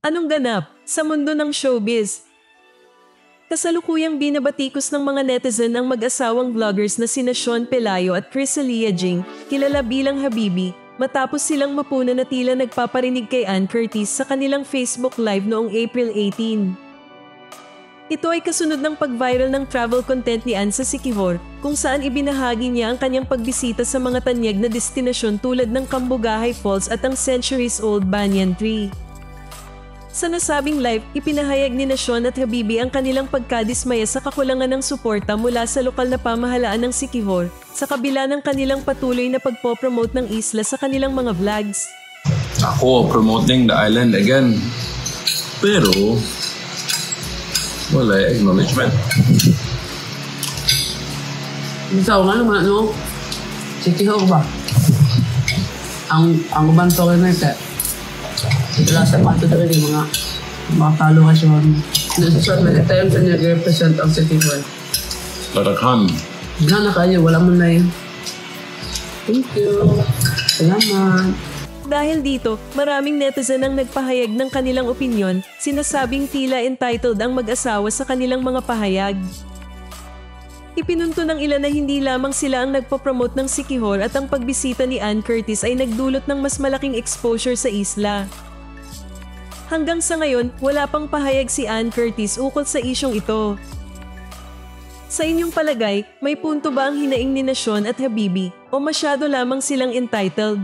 Anong ganap sa mundo ng showbiz? Kasalukuyang binabatikos ng mga netizen ang mag-asawang vloggers na sina Sean Pelayo at Crysalia Jing, kilala bilang Habibi, matapos silang mapuna na tila nagpaparinig kay Ann Curtis sa kanilang Facebook Live noong April 18. Ito ay kasunod ng pag-viral ng travel content ni Ann sa Siquijor, kung saan ibinahagi niya ang kanyang pagbisita sa mga tanyag na destinasyon tulad ng Cambugahay Falls at ang centuries-old banyan tree. Sa nasabing live, ipinahayag ni Sean at Habibi ang kanilang pagkadismaya sa kakulangan ng suporta mula sa lokal na pamahalaan ng Siquijor, sa kabila ng kanilang patuloy na pagpopromote ng isla sa kanilang mga vlogs. Ako, promoting the island again. Pero, wala acknowledgement. Ikaw nga naman, no? Siquijor ba? Ang ubanto ko na ito. Wala sa pato doon yung mga lokasyon. Nasa na ito yung nag-represent ang Siquijor. Tarakhan. Gana kayo, wala mo na yun. Thank you. Salamat. Dahil dito, maraming netizen ang nagpahayag ng kanilang opinyon, sinasabing tila entitled ang mag-asawa sa kanilang mga pahayag. Ipinunto ng ilan na hindi lamang sila ang nagpo-promote ng Siquijor at ang pagbisita ni Ann Curtis ay nagdulot ng mas malaking exposure sa isla. Hanggang sa ngayon, wala pang pahayag si Ann Curtis ukol sa isyong ito. Sa inyong palagay, may punto ba ang hinaing ni Sean at Habibi o masyado lamang silang entitled?